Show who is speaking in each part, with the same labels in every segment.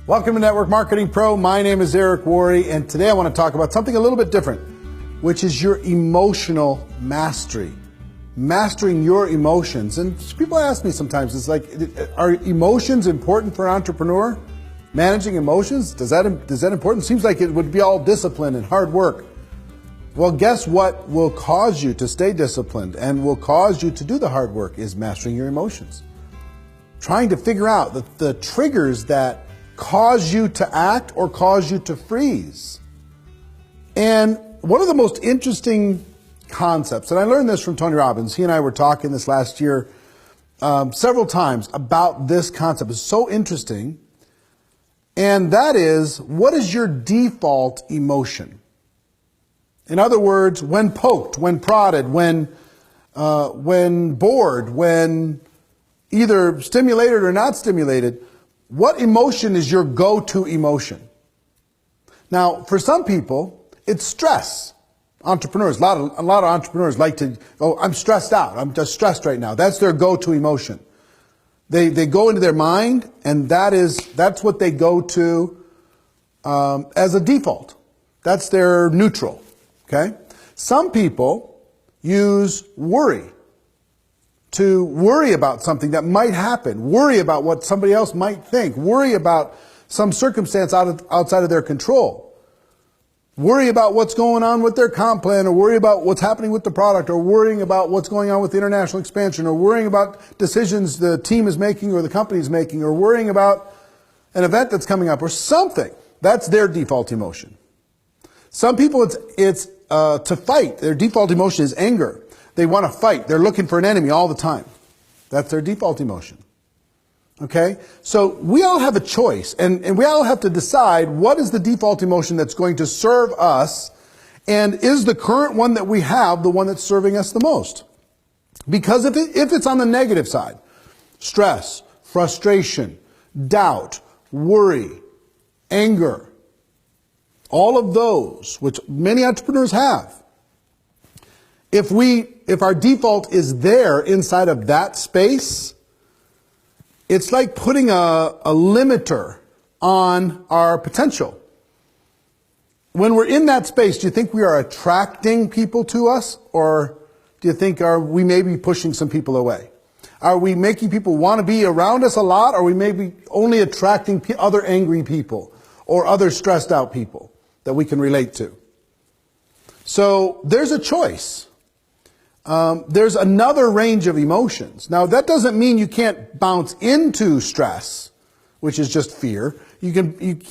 Speaker 1: Welcome to Network Marketing Pro. My name is Eric Worre, and today I want to talk about something a little bit different, which is your emotional mastery. Mastering your emotions. And people ask me sometimes, it's like, are emotions important for an entrepreneur? Managing emotions, is that important? Seems like it would be all discipline and hard work. Well, guess what will cause you to stay disciplined and will cause you to do the hard work is mastering your emotions. Trying to figure out the triggers that cause you to act or cause you to freeze. And one of the most interesting concepts, and I learned this from Tony Robbins, he and I were talking this last year several times about this concept. It's so interesting. And that is, what is your default emotion? In other words, when poked, when prodded, when bored, when either stimulated or not stimulated, what emotion is your go-to emotion? Now, for some people, it's stress. Entrepreneurs, a lot of entrepreneurs like to, oh, I'm stressed out. I'm just stressed right now. That's their go-to emotion. They go into their mind, and that's what they go to as a default. That's their neutral. Okay? Some people use worry to worry about something that might happen, worry about what somebody else might think, worry about some circumstance outside of their control, worry about what's going on with their comp plan, or worry about what's happening with the product, or worrying about what's going on with the international expansion, or worrying about decisions the team is making or the company is making, or worrying about an event that's coming up or something. That's their default emotion. Some people, it's to fight. Their default emotion is anger. They want to fight. They're looking for an enemy all the time. That's their default emotion. Okay? So we all have a choice, and we all have to decide what is the default emotion that's going to serve us, and is the current one that we have the one that's serving us the most? Because if it's on the negative side, stress, frustration, doubt, worry, anger, all of those, which many entrepreneurs have, if our default is there inside of that space, it's like putting a limiter on our potential. When we're in that space, do you think we are attracting people to us, or do you think we may be pushing some people away? Are we making people want to be around us a lot, or are we maybe only attracting other angry people or other stressed out people that we can relate to? So there's a choice. There's another range of emotions. Now, that doesn't mean you can't bounce into stress, which is just fear. You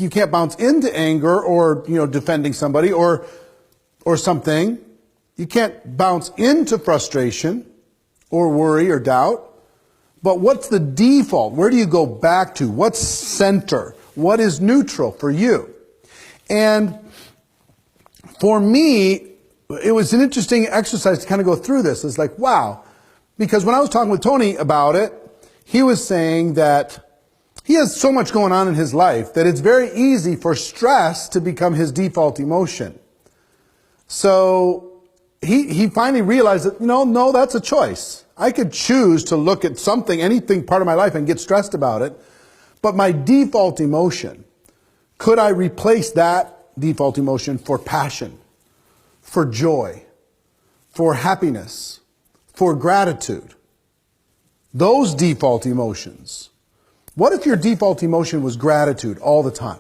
Speaker 1: can't bounce into anger or, defending somebody or something. You can't bounce into frustration or worry or doubt. But what's the default? Where do you go back to? What's center? What is neutral for you? And for me, it was an interesting exercise to kind of go through this. It's like, wow. Because when I was talking with Tony about it, he was saying that he has so much going on in his life that it's very easy for stress to become his default emotion. So he finally realized that, no, that's a choice. I could choose to look at anything part of my life and get stressed about it. But my default emotion, could I replace that default emotion for passion, for joy, for happiness, for gratitude? Those default emotions. What if your default emotion was gratitude all the time?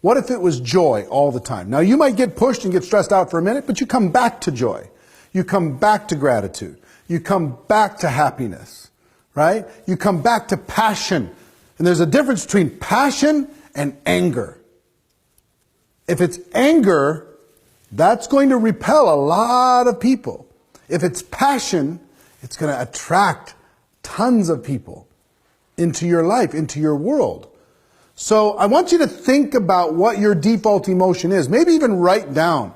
Speaker 1: What if it was joy all the time? Now, you might get pushed and get stressed out for a minute, but you come back to joy. You come back to gratitude. You come back to happiness, right? You come back to passion. And there's a difference between passion and anger. If it's anger, that's going to repel a lot of people. If it's passion, it's going to attract tons of people into your life, into your world. So I want you to think about what your default emotion is. Maybe even write down,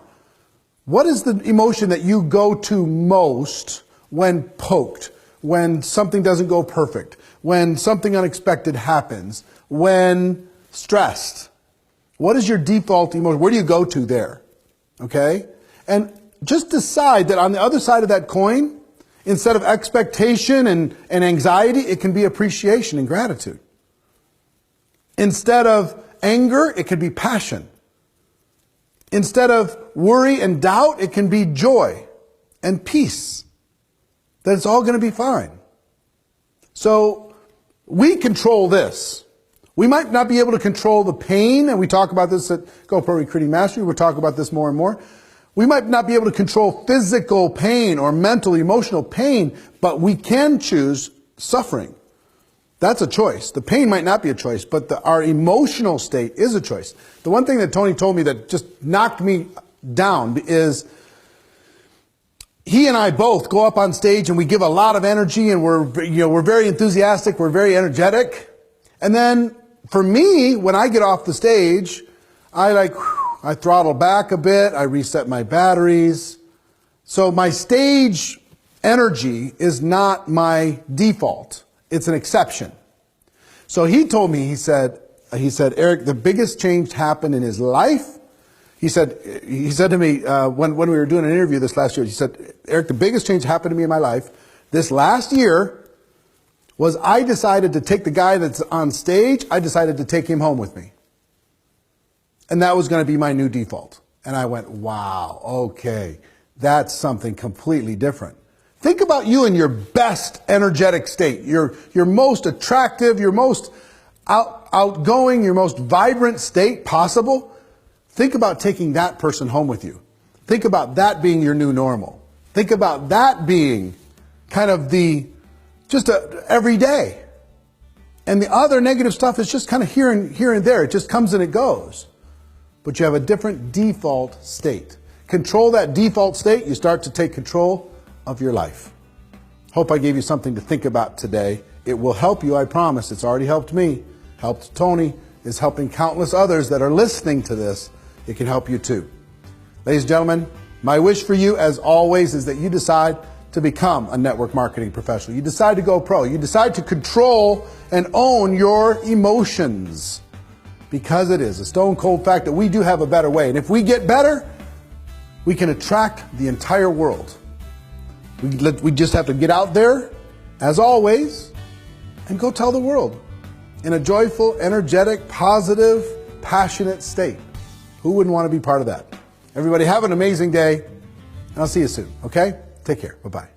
Speaker 1: what is the emotion that you go to most when poked, when something doesn't go perfect, when something unexpected happens, when stressed? What is your default emotion? Where do you go to there? Okay? And just decide that on the other side of that coin, instead of expectation and anxiety, it can be appreciation and gratitude. Instead of anger, it could be passion. Instead of worry and doubt, it can be joy and peace. That it's all going to be fine. So we control this. We might not be able to control the pain, and we talk about this at GoPro Recruiting Mastery. We'll talk about this more and more. We might not be able to control physical pain or mental, emotional pain, but we can choose suffering. That's a choice. The pain might not be a choice, but our emotional state is a choice. The one thing that Tony told me that just knocked me down is he and I both go up on stage and we give a lot of energy and we're very enthusiastic, we're very energetic. And then for me, when I get off the stage, I throttle back a bit, I reset my batteries. So my stage energy is not my default. It's an exception. So he told me, he said, Eric, the biggest change happened in his life. He said to me, when we were doing an interview this last year, he said, Eric, the biggest change happened to me in my life this last year was I decided to take the guy that's on stage, I decided to take him home with me. And that was going to be my new default. And I went, wow, okay, that's something completely different. Think about you in your best energetic state, your most attractive, your most outgoing, your most vibrant state possible. Think about taking that person home with you. Think about that being your new normal. Think about that being kind of every day. And the other negative stuff is just kind of here and there. It just comes and it goes. But you have a different default state. Control that default state, you start to take control of your life. Hope I gave you something to think about today. It will help you, I promise. It's already helped me, helped Tony, is helping countless others that are listening to this. It can help you too. Ladies and gentlemen, my wish for you, as always, is that you decide to become a network marketing professional. You decide to go pro. You decide to control and own your emotions. Because it is a stone cold fact that we do have a better way. And if we get better, we can attract the entire world. We just have to get out there, as always, and go tell the world in a joyful, energetic, positive, passionate state. Who wouldn't want to be part of that? Everybody have an amazing day, and I'll see you soon, okay? Take care. Bye-bye.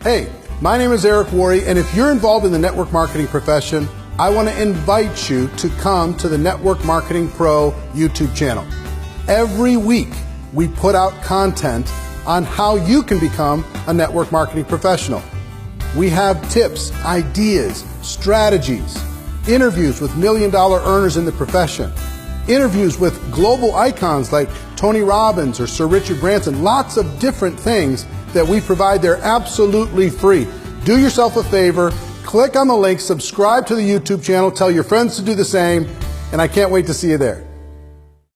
Speaker 1: Hey, my name is Eric Worre, and if you're involved in the network marketing profession, I want to invite you to come to the Network Marketing Pro YouTube channel. Every week, we put out content on how you can become a network marketing professional. We have tips, ideas, strategies, interviews with million-dollar earners in the profession, interviews with global icons like Tony Robbins or Sir Richard Branson, lots of different things that we provide. They're absolutely free. Do yourself a favor, click on the link, subscribe to the YouTube channel, tell your friends to do the same, and I can't wait to see you there.